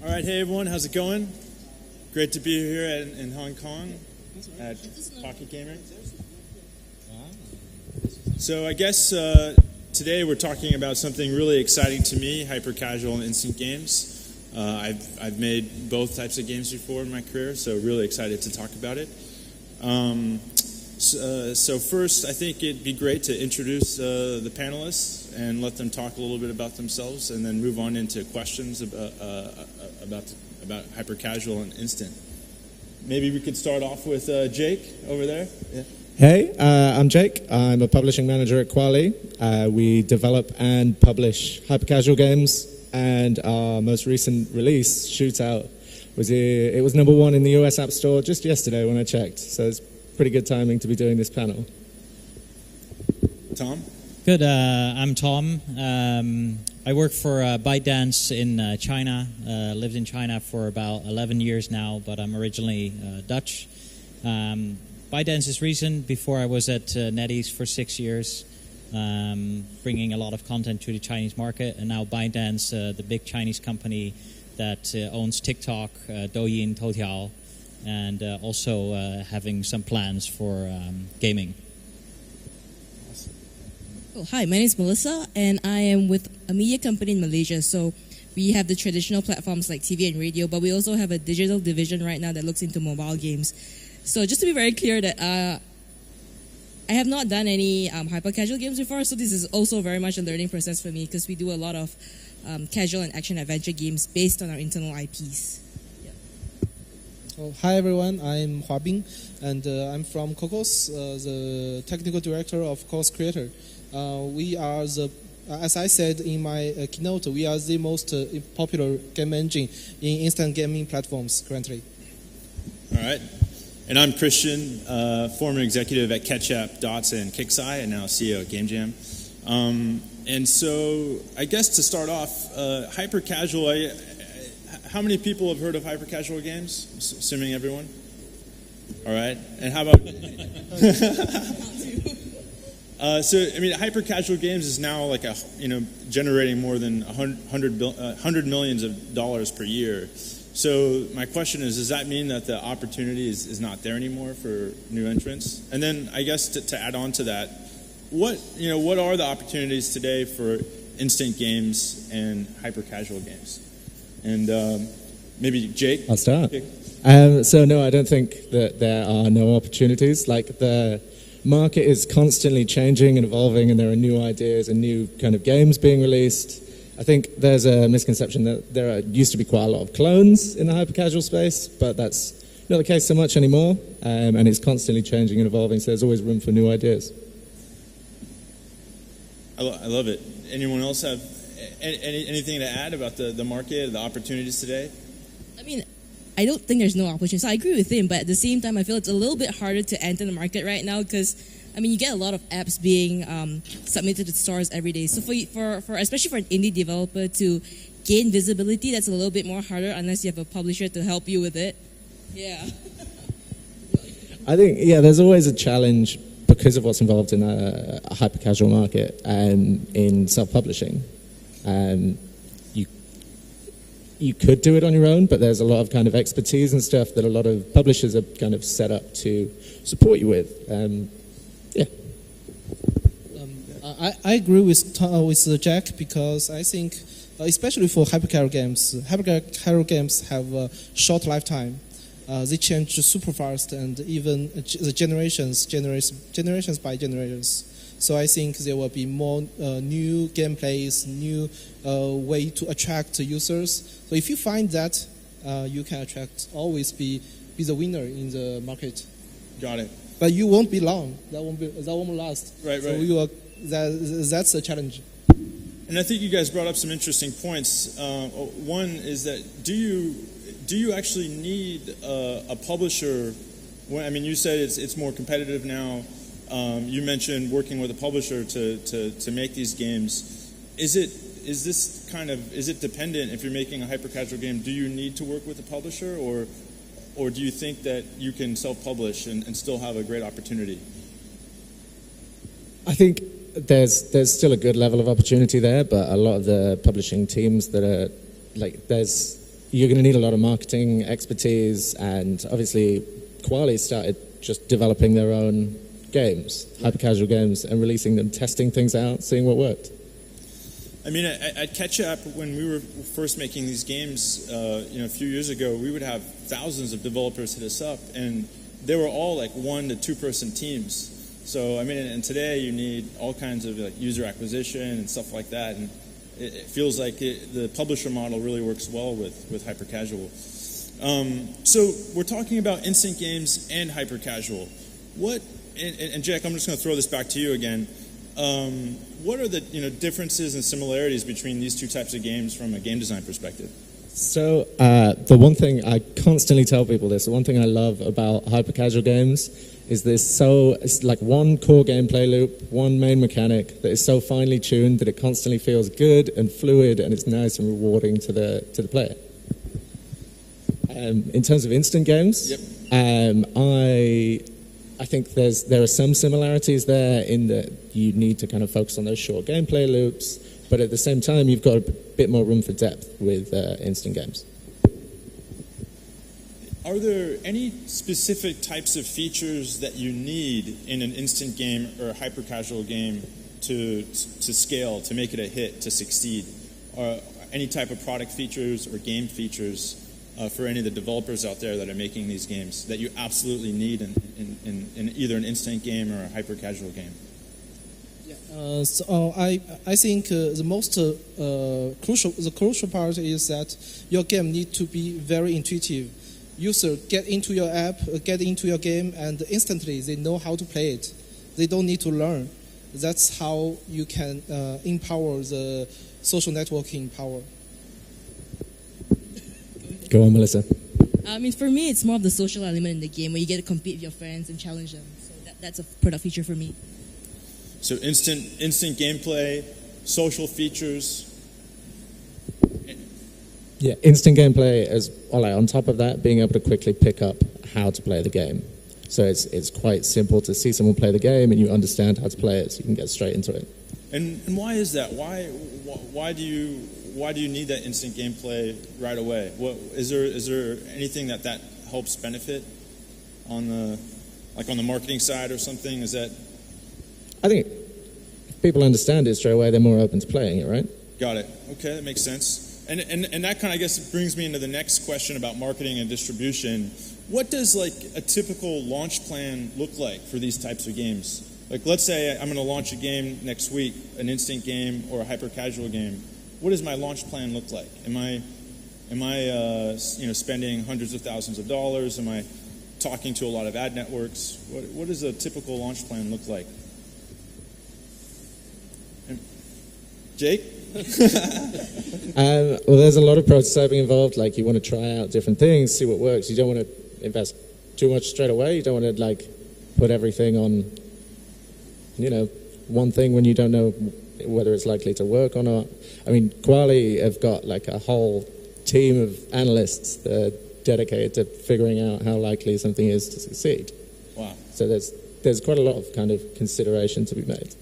All right, hey everyone, how's it going? Great to be here in Hong Kong at Pocket Gamer. So I guess today we're talking about something really exciting to me, hyper-casual and instant games. I've made both types of games before in my career, so really excited to talk about it. So first, I think it'd be great to introduce the panelists and let them talk a little bit about themselves, and then move on into questions about hyper-casual and instant. Maybe we could start off with Jake over there. Yeah. Hey, I'm Jake. I'm a publishing manager at Kwalee. We develop and publish hyper-casual games, and our most recent release, Shootout, was #1 in the US App Store just yesterday when I checked. So it's pretty good timing to be doing this panel. Tom? Good. I'm Tom. I work for ByteDance in China. Lived in China for about 11 years now, but I'm originally Dutch. ByteDance is recent. Before I was at NetEase for 6 years, bringing a lot of content to the Chinese market. And now ByteDance, the big Chinese company that owns TikTok, Douyin, Toutiao, and also having some plans for gaming. Oh, hi, my name is Melissa, and I am with a media company in Malaysia. So we have the traditional platforms like TV and radio, but we also have a digital division right now that looks into mobile games. So just to be very clear that I have not done any hyper-casual games before, so this is also very much a learning process for me because we do a lot of casual and action-adventure games based on our internal IPs. Oh, hi everyone, I'm Huabin, and I'm from COCOS, the technical director of COCOS Creator. We are as I said in my keynote, we are the most popular game engine in instant gaming platforms currently. All right. And I'm Christian, former executive at Ketchup, Dots, and Kixeye, and now CEO at Gamejam. And so I guess to start off, hyper-casual, how many people have heard of hyper-casual games? Assuming everyone? All right. And how about... So, I mean, hyper-casual games is now like generating more than $100 million per year. So my question is, does that mean that the opportunity is not there anymore for new entrants? And then I guess to add on to that, what are the opportunities today for instant games and hyper-casual games? And maybe Jake? I'll start. So no, I don't think that there are no opportunities. Like the market is constantly changing and evolving, and there are new ideas and new kind of games being released. I think there's a misconception that there used to be quite a lot of clones in the hyper-casual space, but that's not the case so much anymore, and it's constantly changing and evolving, so there's always room for new ideas. I love it. Anyone else have anything to add about the market, the opportunities today? I mean, I don't think there's no opportunity. So I agree with him, but at the same time, I feel it's a little bit harder to enter the market right now because, I mean, you get a lot of apps being submitted to stores every day. So for especially for an indie developer to gain visibility, that's a little bit more harder unless you have a publisher to help you with it. Yeah. I think, there's always a challenge because of what's involved in a hyper-casual market and in self-publishing. You could do it on your own, but there's a lot of kind of expertise and stuff that a lot of publishers are kind of set up to support you with. I agree with Jack because I think, especially for hyper-casual games have a short lifetime. They change super fast, and even the generations by generations. So I think there will be more new gameplays, new way to attract users. So if you find that, you can always be the winner in the market. Got it. But you won't be long. That won't last. Right. So that's a challenge. And I think you guys brought up some interesting points. One is that do you actually need a publisher? I mean, you said it's more competitive now. You mentioned working with a publisher to make these games. Is it dependent if you're making a hyper-casual game? Do you need to work with a publisher, or do you think that you can self-publish and still have a great opportunity? I think there's still a good level of opportunity there, but a lot of the publishing teams that are like there's you're going to need a lot of marketing expertise, and obviously Kwalee started just developing their own games, hyper-casual games, and releasing them, testing things out, seeing what worked. I mean, at Ketchup, when we were first making these games, a few years ago, we would have thousands of developers hit us up, and they were all like 1 to 2 person teams. So, I mean, and today you need all kinds of like user acquisition and stuff like that, and it feels like the publisher model really works well with hyper-casual. So we're talking about instant games and hyper-casual. And Jack, I'm just going to throw this back to you again. What are the differences and similarities between these two types of games from a game design perspective? So the one thing I constantly tell people the one thing I love about hyper-casual games is it's like one core gameplay loop, one main mechanic that is so finely tuned that it constantly feels good and fluid, and it's nice and rewarding to the player. In terms of instant games, yep. I think there are some similarities there in that you need to kind of focus on those short gameplay loops, but at the same time, you've got a bit more room for depth with instant games. Are there any specific types of features that you need in an instant game or a hyper-casual game to scale, to make it a hit, to succeed? Or any type of product features or game features for any of the developers out there that are making these games that you absolutely need in either an instant game or a hyper-casual game? So I think the most crucial part is that your game need to be very intuitive. User get into your app, get into your game, and instantly they know how to play it. They don't need to learn. That's how you can empower the social networking power. Go on, Melissa. I mean, for me, it's more of the social element in the game where you get to compete with your friends and challenge them. So that's a product feature for me. So instant gameplay, social features. Yeah, instant gameplay on top of that, being able to quickly pick up how to play the game. So it's quite simple to see someone play the game and you understand how to play it, so you can get straight into it. And why is that? Why do you need that instant gameplay right away? Is there anything that helps benefit on the marketing side or something? Is that? I think if people understand it straight away, they're more open to playing it, right? Got it. Okay, that makes sense. And that kind of, I guess, brings me into the next question about marketing and distribution. What does like a typical launch plan look like for these types of games? Like, let's say I'm going to launch a game next week, an instant game or a hyper-casual game. What does my launch plan look like? Am I spending hundreds of thousands of dollars? Am I talking to a lot of ad networks? What does a typical launch plan look like? Jake? Well, there's a lot of prototyping involved. Like, you want to try out different things, see what works. You don't want to invest too much straight away. You don't want to put everything on, one thing when you don't know whether it's likely to work or not. I mean, Kwalee have got a whole team of analysts that are dedicated to figuring out how likely something is to succeed. Wow! So there's quite a lot of kind of consideration to be made.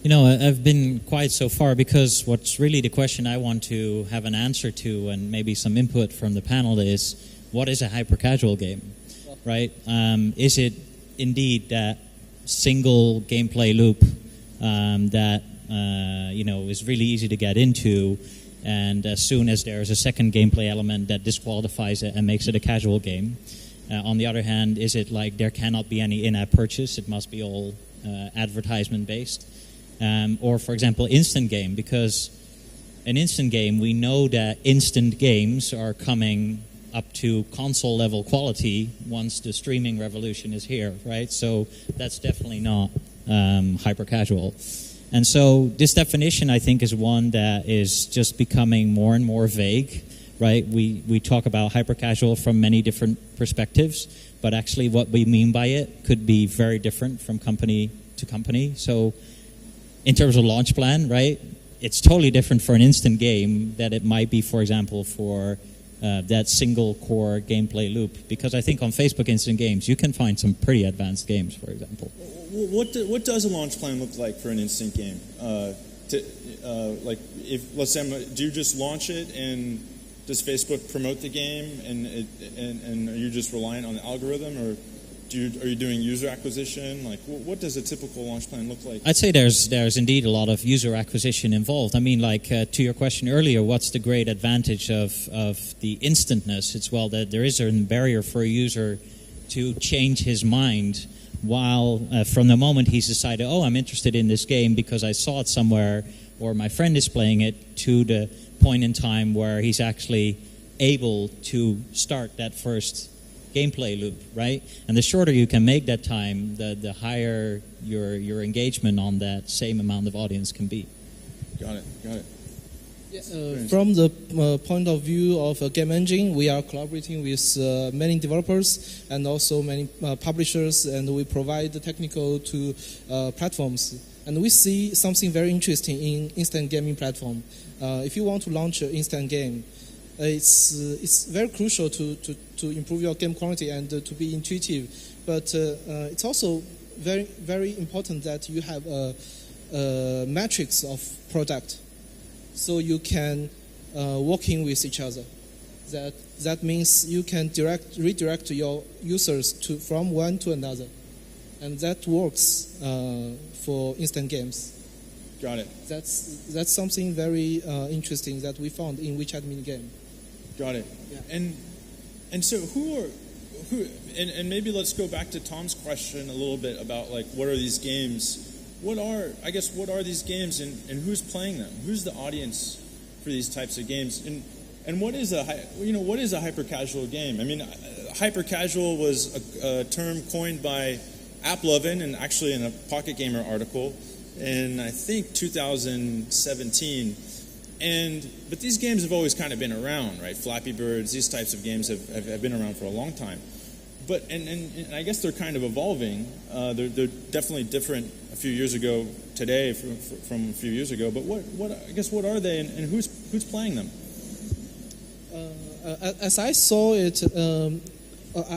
I've been quiet so far because what's really the question I want to have an answer to, and maybe some input from the panel, is what is a hyper-casual game, right? Is it indeed that single gameplay loop that is really easy to get into, and as soon as there's a second gameplay element that disqualifies it and makes it a casual game? On the other hand, is it like there cannot be any in-app purchase, it must be all advertisement-based? Or, for example, instant game, because an instant game, we know that instant games are coming up to console-level quality once the streaming revolution is here, right? So that's definitely not hyper-casual. And so this definition, I think, is one that is just becoming more and more vague, right? We talk about hyper-casual from many different perspectives, but actually what we mean by it could be very different from company to company. So in terms of launch plan, right, it's totally different for an instant game that it might be, for example, for that single core gameplay loop. Because I think on Facebook instant games, you can find some pretty advanced games, for example. What does a launch plan look like for an instant game? If let's say, do you just launch it and does Facebook promote the game, and are you just reliant on the algorithm, or are you doing user acquisition? Like, what does a typical launch plan look like? I'd say there's indeed a lot of user acquisition involved. I mean, like to your question earlier, what's the great advantage of the instantness? It's that there is a barrier for a user to change his mind while from the moment he's decided, oh, I'm interested in this game because I saw it somewhere or my friend is playing it, to the point in time where he's actually able to start that first gameplay loop, right? And the shorter you can make that time, the higher your engagement on that same amount of audience can be. Got it. From the point of view of a game engine, we are collaborating with many developers and also many publishers, and we provide the technical to platforms. And we see something very interesting in instant gaming platform. If you want to launch an instant game, it's very crucial to improve your game quality and to be intuitive. But it's also very, very important that you have a matrix of product, so you can working with each other. That means you can redirect your users from one to another, and that works for instant games. Got it. That's something very interesting that we found in WeChat mini game. Got it. Yeah. And so who and maybe let's go back to Tom's question a little bit about, like, what are these games? What are these games, and who's playing them? Who's the audience for these types of games? And what is a hyper-casual game? I mean, hyper-casual was a term coined by AppLovin, and actually in a Pocket Gamer article in, I think, 2017. But these games have always kind of been around, right? Flappy Birds, these types of games have been around for a long time. But and I guess they're kind of evolving. They're definitely different a few years ago today from a few years ago. But what are they, and who's playing them? As I saw it,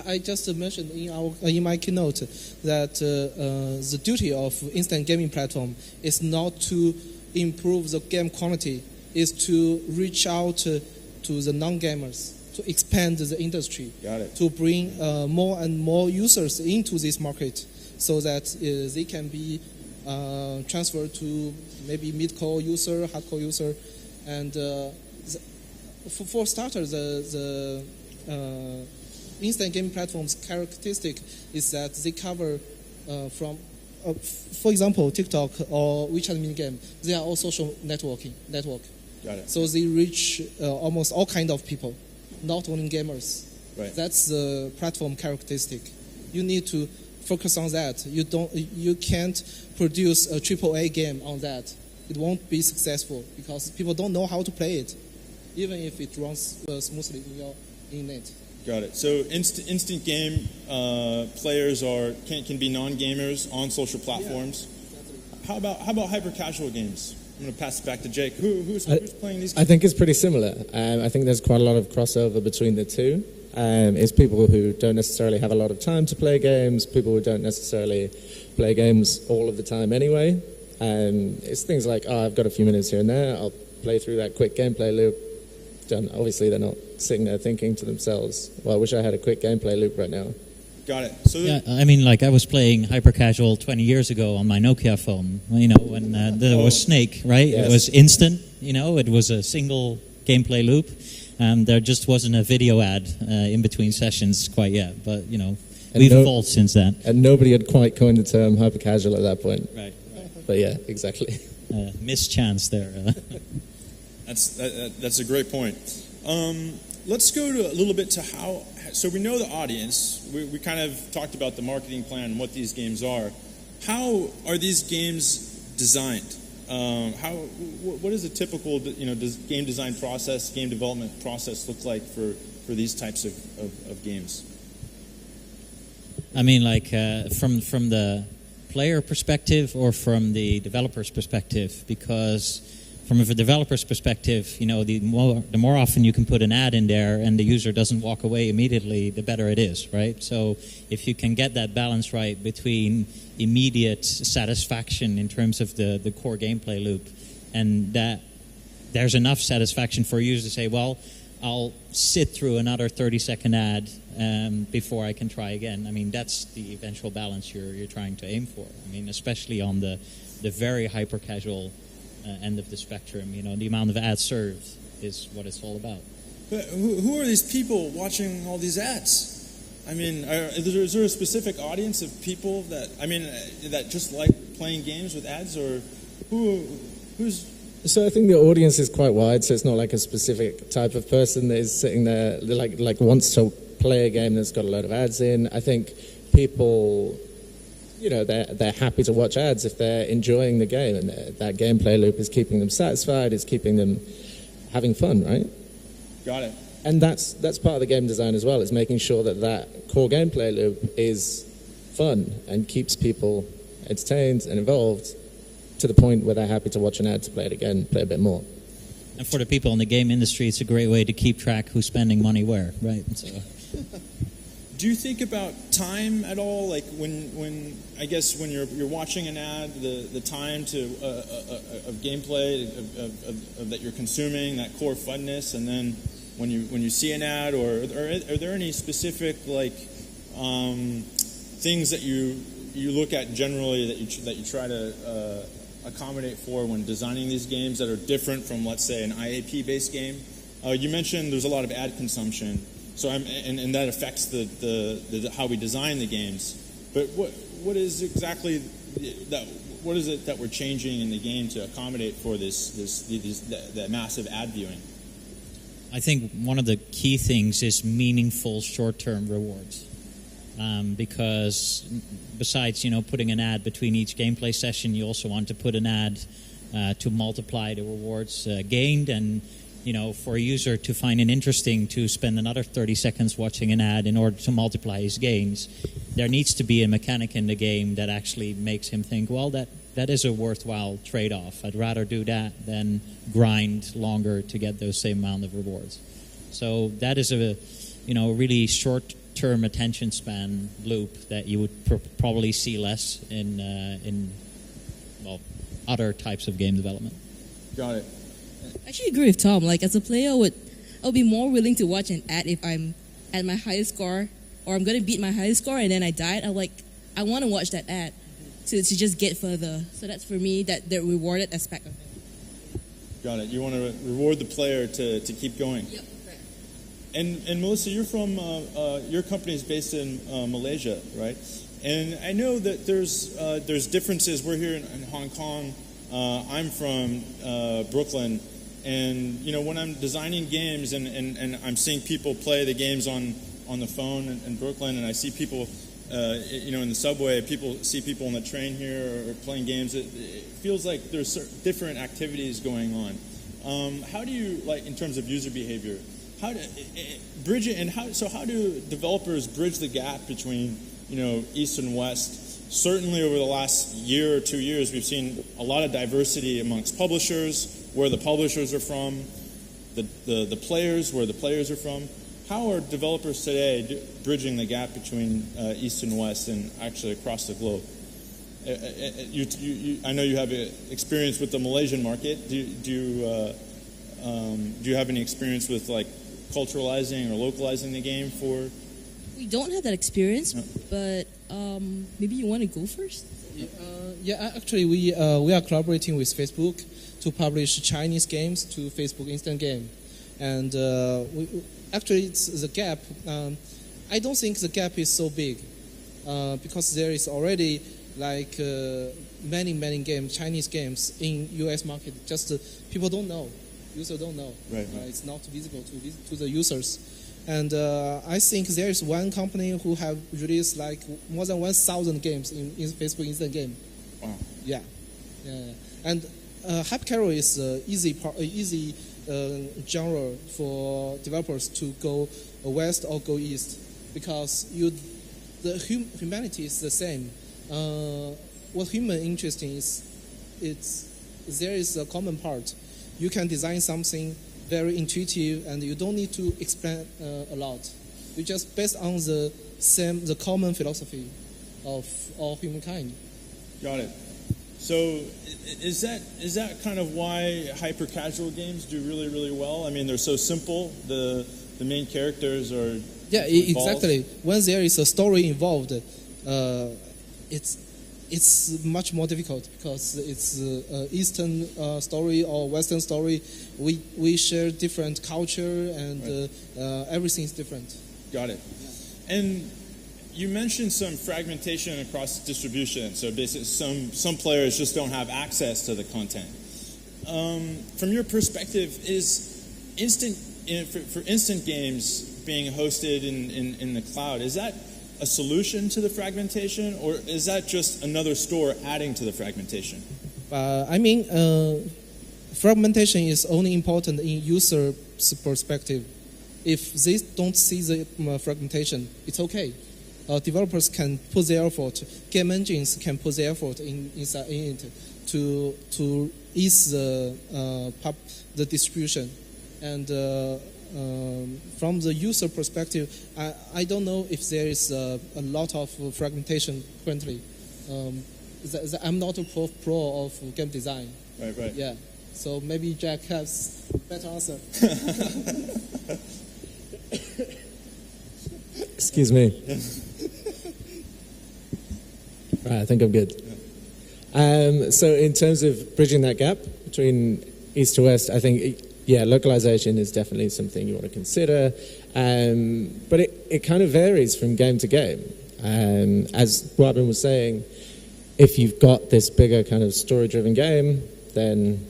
I just mentioned in my keynote that the duty of instant gaming platform is not to improve the game quality, is to reach out to the non-gamers, to expand the industry. Got it. To bring more and more users into this market, so that they can be transferred to maybe mid-core user, hardcore user, and for starters, the instant gaming platform's characteristic is that they cover from, for example, TikTok or WeChat mini game. They are all social network. Got it. So they reach almost all kind of people, not only gamers. Right. That's the platform characteristic. You need to focus on that. You can't produce a AAA game on that. It won't be successful because people don't know how to play it, even if it runs smoothly in net. Got it. So instant game players can be non-gamers on social platforms. Yeah, exactly. How about hyper-casual games? I'm going to pass it back to Jake. Who's playing these games? I think it's pretty similar. I think there's quite a lot of crossover between the two. It's people who don't necessarily have a lot of time to play games, people who don't necessarily play games all of the time anyway. It's things like, I've got a few minutes here and there, I'll play through that quick gameplay loop. Done. Obviously, they're not sitting there thinking to themselves, well, I wish I had a quick gameplay loop right now. Got it. So yeah, I mean, like, I was playing hyper-casual 20 years ago on my Nokia phone, when there was Snake, right? Yes. It was instant, it was a single gameplay loop, and there just wasn't a video ad in between sessions quite yet, but, we've evolved since then. And nobody had quite coined the term hyper-casual at that point. Right. But yeah, exactly. Mischance there. That's a great point. Let's go to a little bit to how. So we know the audience. We kind of talked about the marketing plan and what these games are. How are these games designed? What is a typical game design process, game development process look like for these types of games? I mean, like from the player perspective or from the developer's perspective, because from a developer's perspective, the more often you can put an ad in there and the user doesn't walk away immediately, the better it is, right? So if you can get that balance right between immediate satisfaction in terms of the core gameplay loop, and that there's enough satisfaction for a user to say, well, I'll sit through another 30-second ad before I can try again. I mean, that's the eventual balance you're trying to aim for. I mean, especially on the very hyper-casual end of the spectrum, the amount of ads served is what it's all about. But who are these people watching all these ads? I mean, is there a specific audience of people that just like playing games with ads, or who's? So I think the audience is quite wide. So it's not like a specific type of person that is sitting there like wants to play a game that's got a load of ads in. I think people, they're happy to watch ads if they're enjoying the game, and that gameplay loop is keeping them satisfied. It's keeping them having fun, right? Got it. And that's part of the game design as well, is making sure that core gameplay loop is fun and keeps people entertained and involved to the point where they're happy to watch an ad to play it again, play a bit more. And for the people in the game industry, it's a great way to keep track who's spending money where, right? So. Do you think about time at all? Like when you're watching an ad, the time of gameplay of that you're consuming, that core funness, and then when you see an ad, or are there any specific things that you look at generally that you try to accommodate for when designing these games that are different from, let's say, an IAP-based game? You mentioned there's a lot of ad consumption, so and that affects the how we design the games. But what is exactly that? What is it that we're changing in the game to accommodate for that massive ad viewing? I think one of the key things is meaningful short-term rewards. Because besides, putting an ad between each gameplay session, you also want to put an ad to multiply the rewards gained, and for a user to find it interesting to spend another 30 seconds watching an ad in order to multiply his gains. There needs to be a mechanic in the game that actually makes him think, well, that is a worthwhile trade-off. I'd rather do that than grind longer to get those same amount of rewards. So that is a really short-term attention span loop that you would probably see less in other types of game development. Got it. I actually agree with Tom. Like, as a player, I'll be more willing to watch an ad if I'm at my highest score, or I'm going to beat my highest score and then I died. I want to watch that ad to just get further. So that's for me the rewarded aspect of it. Got it. You want to reward the player to keep going. Yep. Right. And Melissa, you're from your company is based in Malaysia, right? And I know that there's differences. We're here in Hong Kong. I'm from Brooklyn, and when I'm designing games and I'm seeing people play the games on the phone in Brooklyn, and I see people in the subway, see people on the train here or playing games, it feels like there's different activities going on. How do you, in terms of user behavior, how do bridge it, and how do developers bridge the gap between East and West? Certainly over the last year or 2 years, we've seen a lot of diversity amongst publishers, where the publishers are from, the players, where the players are from. How are developers today bridging the gap between East and West and actually across the globe? I know you have experience with the Malaysian market. Do you have any experience with culturalizing or localizing the game for? We don't have that experience, but maybe you want to go first? Actually, we are collaborating with Facebook to publish Chinese games to Facebook Instant Game. And actually, it's the gap. I don't think the gap is so big because there is already many games, Chinese games in US market. Just people don't know, users don't know. Right. It's not visible to the users. And I think there is one company who have released more than 1,000 games in Facebook Instant Game. Wow. Yeah. And Hypercasual is easy genre for developers to go west or go east, because the humanity is the same. What human interesting is there is a common part. You can design something very intuitive, and you don't need to explain a lot. You just based on the common philosophy of all humankind. Got it. So is that kind of why hyper-casual games do really, really well? I mean, they're so simple. The main characters are exactly. When there is a story involved, it's much more difficult because it's Eastern story or Western story. We share different culture and everything is different. Got it. And you mentioned some fragmentation across distribution. So basically, some players just don't have access to the content. From your perspective, is for instant games being hosted in the cloud, is that a solution to the fragmentation, or is that just another store adding to the fragmentation? Fragmentation is only important in user's perspective. If they don't see the fragmentation, it's okay. Developers can put their effort. Game engines can put their effort in it to ease the distribution. And from the user perspective, I don't know if there is a lot of fragmentation currently. I'm not a pro of game design. Right. Yeah. So maybe Jack has a better answer. Excuse me. Right, I think I'm good. So in terms of bridging that gap between East to West, I think, localization is definitely something you want to consider. But it kind of varies from game to game. As Huabin was saying, if you've got this bigger kind of story-driven game, then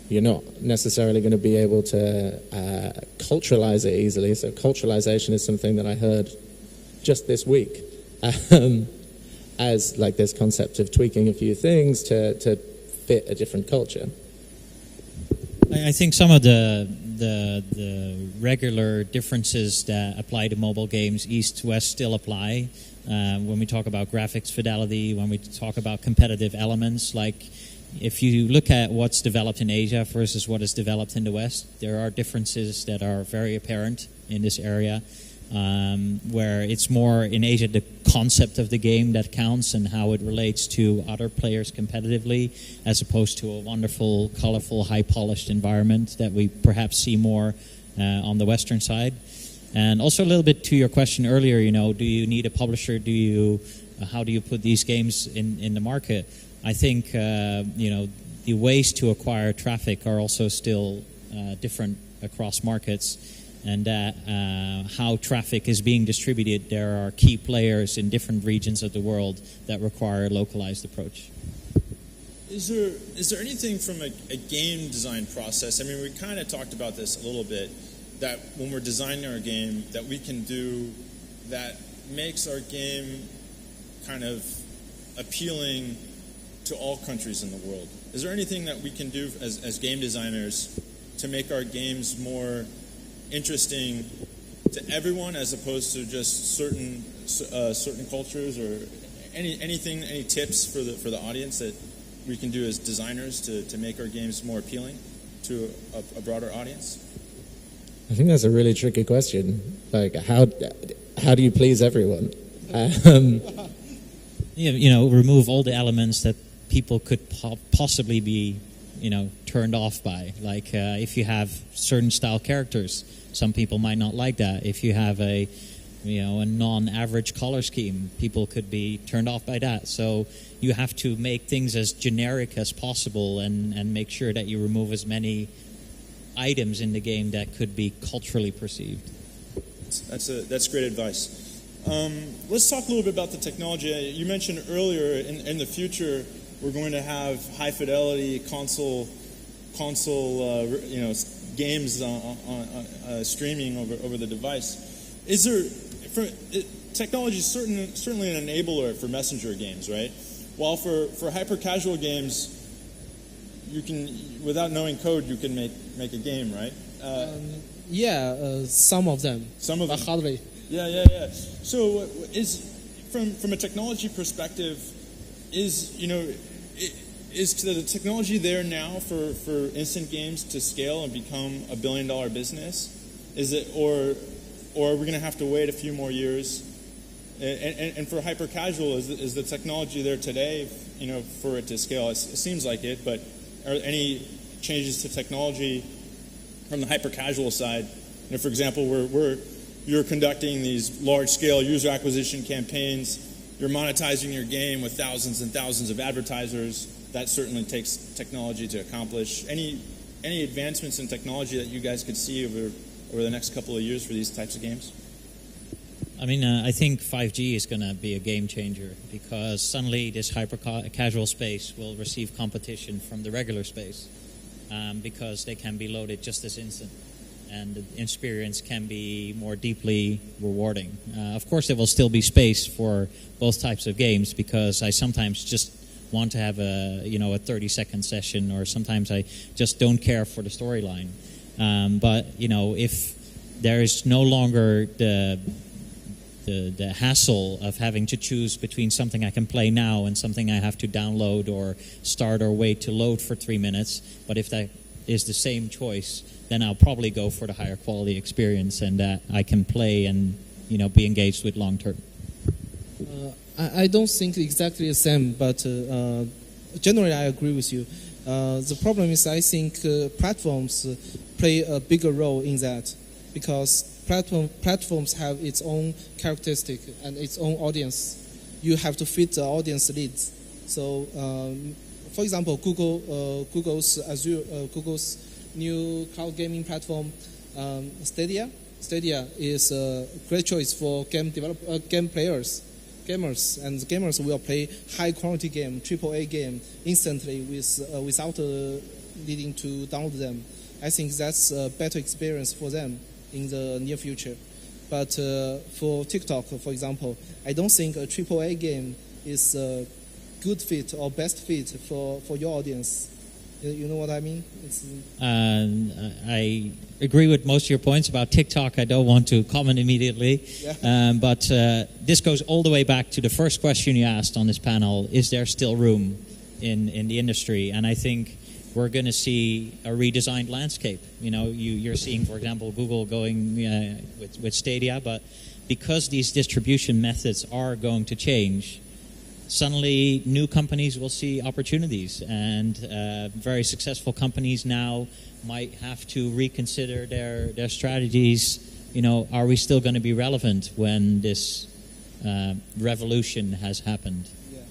you're not necessarily going to be able to culturalize it easily. So culturalization is something that I heard just this week as like this concept of tweaking a few things to fit a different culture. I think some of the regular differences that apply to mobile games, East to West, still apply. When we talk about graphics fidelity, when we talk about competitive elements, like if you look at what's developed in Asia versus what is developed in the West, there are differences that are very apparent in this area, where it's more in Asia the concept of the game that counts and how it relates to other players competitively, as opposed to a wonderful, colorful, high-polished environment that we perhaps see more on the Western side. And also a little bit to your question earlier, do you need a publisher? How do you put these games in the market? I think, the ways to acquire traffic are also still different across markets, and that how traffic is being distributed, there are key players in different regions of the world that require a localized approach. Is there anything from a game design process? I mean, we kind of talked about this a little bit, that when we're designing our game, that we can do that makes our game kind of appealing to all countries in the world. Is there anything that we can do as game designers to make our games more interesting to everyone as opposed to just certain cultures, or any tips for the audience that we can do as designers to make our games more appealing to a broader audience? I think that's a really tricky question. Like, how do you please everyone? Remove all the elements that people could possibly be, turned off by. Like if you have certain style characters, some people might not like that. If you have a non-average color scheme, people could be turned off by that. So you have to make things as generic as possible and make sure that you remove as many items in the game that could be culturally perceived. That's great advice. Let's talk a little bit about the technology. You mentioned earlier in the future we're going to have high fidelity console games on streaming over the device. Is there technology is certainly an enabler for messenger games, right? While for hyper casual games, you can, without knowing code, you can make a game, right? Some of them. But hardly. Yeah. So, from a technology perspective, is the technology there now for instant games to scale and become $1 billion business? Is it, or are we going to have to wait a few more years And for hyper-casual, is the technology there today, for it to scale? It seems like it, but are there any changes to technology from the hyper-casual side? For example, you're conducting these large-scale user acquisition campaigns, you're monetizing your game with thousands and thousands of advertisers. That certainly takes technology to accomplish. Any advancements in technology that you guys could see over the next couple of years for these types of games? I mean, I think 5G is going to be a game changer because suddenly this hyper-casual space will receive competition from the regular space because they can be loaded just this instant, and the experience can be more deeply rewarding. Of course, there will still be space for both types of games because I sometimes just want to have a 30-second session, or sometimes I just don't care for the storyline. But if there is no longer the hassle of having to choose between something I can play now and something I have to download or start or wait to load for 3 minutes, but if that is the same choice, then I'll probably go for the higher quality experience and that I can play and be engaged with long term. I don't think exactly the same, but generally I agree with you. The problem is I think platforms play a bigger role in that because platforms have its own characteristic and its own audience. You have to fit the audience needs. So, for example, Google's new cloud gaming platform, Stadia. Stadia is a great choice for game players. Gamers will play high quality game, AAA game instantly without needing to download them. I think that's a better experience for them in the near future. But for TikTok, for example, I don't think a AAA game is a good fit or best fit for your audience. You know what I mean? I agree with most of your points about TikTok. I don't want to comment immediately. Yeah. But this goes all the way back to the first question you asked on this panel. Is there still room in the industry? And I think we're going to see a redesigned landscape. You're seeing, for example, Google going with Stadia, but because these distribution methods are going to change, suddenly new companies will see opportunities, and very successful companies now might have to reconsider their strategies. Are we still going to be relevant when this revolution has happened? Yeah.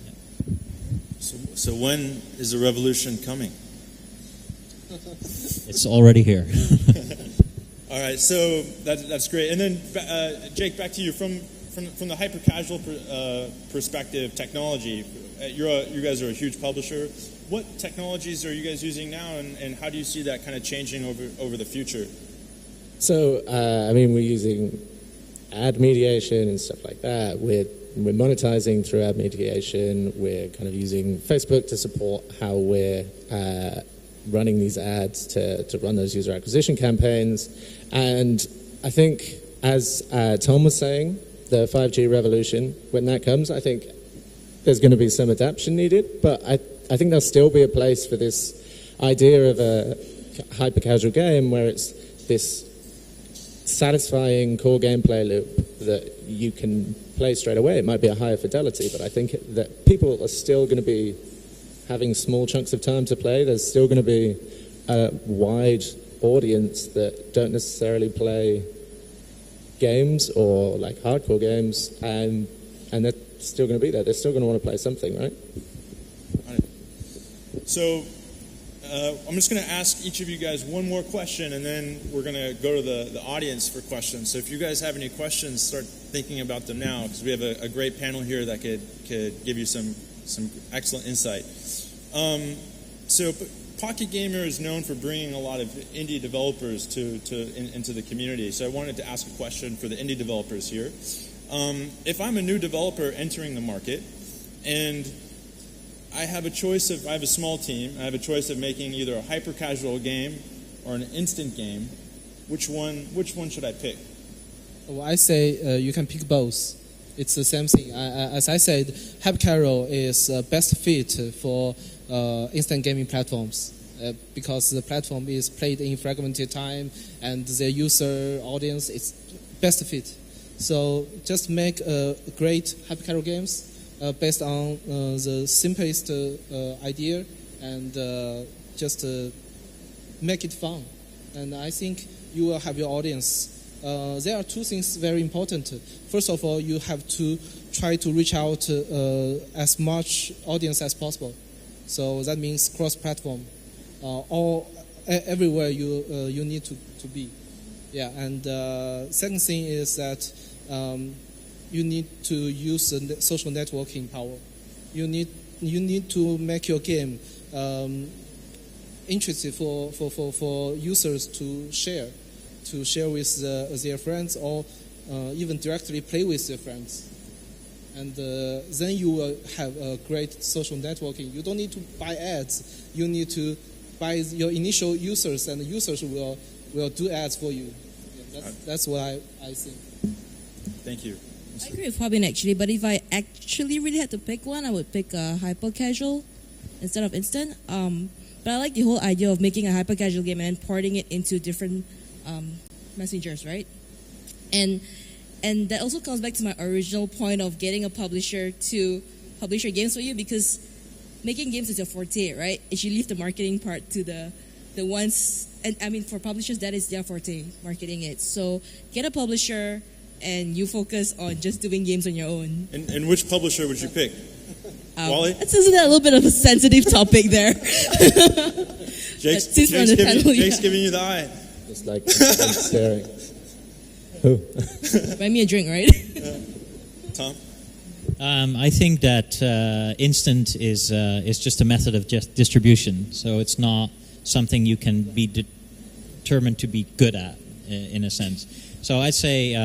So when is the revolution coming? It's already here. All right, so that's great. And then, Jake, back to you. From the hyper-casual perspective, technology, you guys are a huge publisher. What technologies are you guys using now, and how do you see that kind of changing over the future? So, we're using ad mediation and stuff like that. We're monetizing through ad mediation. We're kind of using Facebook to support how we're running these ads to run those user acquisition campaigns. And I think, as Tom was saying, the 5G revolution, when that comes, I think there's going to be some adaptation needed, but I think there'll still be a place for this idea of a hyper-casual game where it's this satisfying core gameplay loop that you can play straight away. It might be a higher fidelity, but I think that people are still going to be having small chunks of time to play. There's still going to be a wide audience that don't necessarily play games or like hardcore games, and they're still going to be there. They're still going to want to play something, right? So I'm just going to ask each of you guys one more question, and then we're going to go to the audience for questions. So if you guys have any questions, start thinking about them now, because we have a great panel here that could give you some excellent insight. So Pocket Gamer is known for bringing a lot of indie developers into the community. So I wanted to ask a question for the indie developers here. If I'm a new developer entering the market, and I have a small team, I have a choice of making either a hyper-casual game or an instant game, which one should I pick? Well, I say you can pick both. It's the same thing. As I said, Hypercasual is best fit for instant gaming platforms because the platform is played in fragmented time and the user audience is best fit. So just make great hypercasual games based on the simplest idea and just make it fun. And I think you will have your audience. There are two things very important. First of all, you have to try to reach out as much audience as possible. So that means cross-platform, everywhere you need to be. Yeah, and second thing is that you need to use the social networking power. You need to make your game interesting for users to share with their friends or even directly play with their friends. And then you will have a great social networking. You don't need to buy ads. You need to buy your initial users, and the users will do ads for you. Yeah, that's what I think. Thank you. I agree with Huabin actually, but if I actually really had to pick one, I would pick Hypercasual instead of Instant. But I like the whole idea of making a hypercasual game and then porting it into different messengers, right? And that also comes back to my original point of getting a publisher to publish your games for you, because making games is your forte, right? If you leave the marketing part to the ones, and I mean for publishers that is their forte, marketing it. So get a publisher and you focus on just doing games on your own. And which publisher would you pick? Kwalee? Isn't that a little bit of a sensitive topic there? Jake's giving you the eye. Just like staring. Who? Buy me a drink, right? Tom? I think that instant is just a method of just distribution. So it's not something you can be determined to be good at, in a sense. So I'd say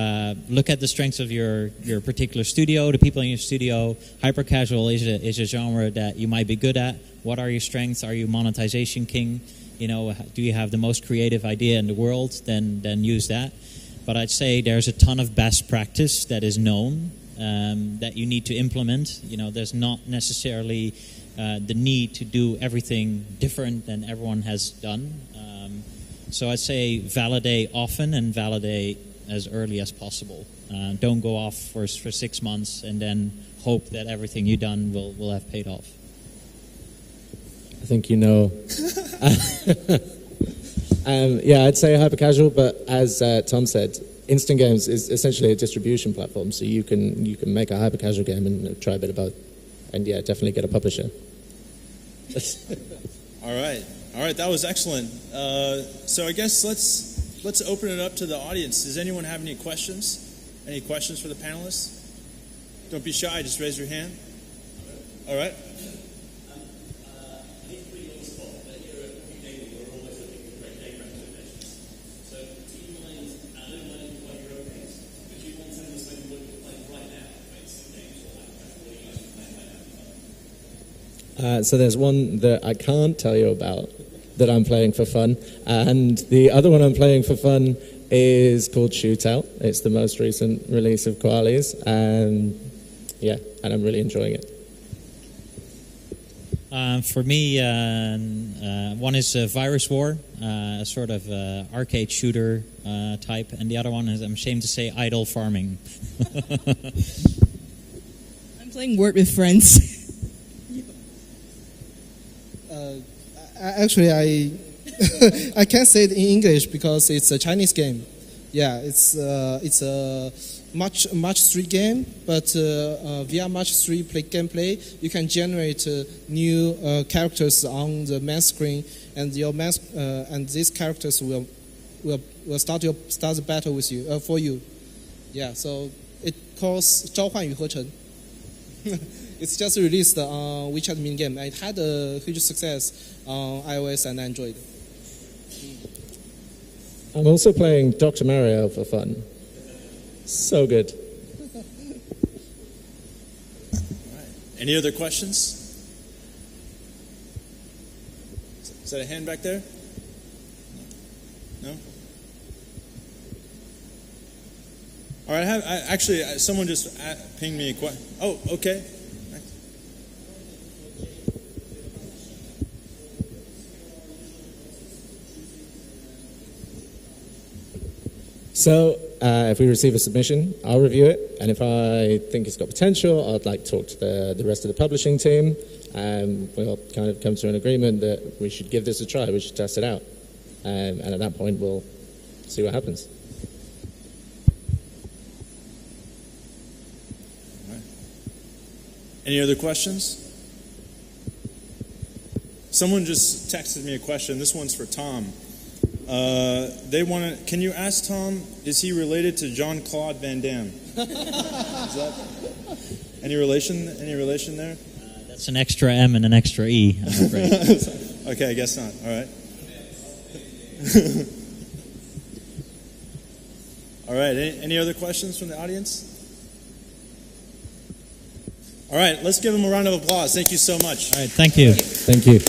look at the strengths of your particular studio, the people in your studio. Hypercasual is a genre that you might be good at. What are your strengths? Are you monetization king? You know, do you have the most creative idea in the world? Then use that. But I'd say there's a ton of best practice that is known that you need to implement. You know, there's not necessarily the need to do everything different than everyone has done. So I'd say validate often and validate as early as possible. Don't go off for 6 months and then hope that everything you've done will have paid off. I think you know. Yeah, I'd say hypercasual, but as Tom said, Instant Games is essentially a distribution platform, so you can make a hypercasual game and try a bit of both. And yeah, definitely get a publisher. All right, that was excellent. So I guess let's open it up to the audience. Does anyone have any questions? Any questions for the panelists? Don't be shy, just raise your hand. All right. So there's one that I can't tell you about that I'm playing for fun, and the other one I'm playing for fun is called Shootout. It's the most recent release of Kwalee's, and I'm really enjoying it. For me, one is Virus War, a sort of arcade shooter type, and the other one is, I'm ashamed to say, Idle Farming. I'm playing Word with Friends. Actually, I can't say it in English because it's a Chinese game. Yeah, it's a match 3 game, but via match 3 gameplay, you can generate new characters on the main screen, and and these characters will start the battle with you for you. Yeah, so it calls 召唤与合成. It's just released on WeChat mini game. It had a huge success on iOS and Android. I'm also playing Dr. Mario for fun. So good. Any other questions? Is that a hand back there? No? All right, someone just pinged me a question. Oh, okay. So If we receive a submission, I'll review it, and if I think it's got potential, I'd like to talk to the rest of the publishing team, and we'll kind of come to an agreement that we should give this a try, we should test it out, and at that point we'll see what happens. All right. Any other questions? Someone just texted me a question. This one's for Tom. They want to. Can you ask Tom? Is he related to Jean-Claude Van Damme? Is that any relation? Any relation there? That's an extra M and an extra E, I'm afraid. Okay, I guess not. All right. All right. Any other questions from the audience? All right. Let's give him a round of applause. Thank you so much. All right. Thank you. Thank you.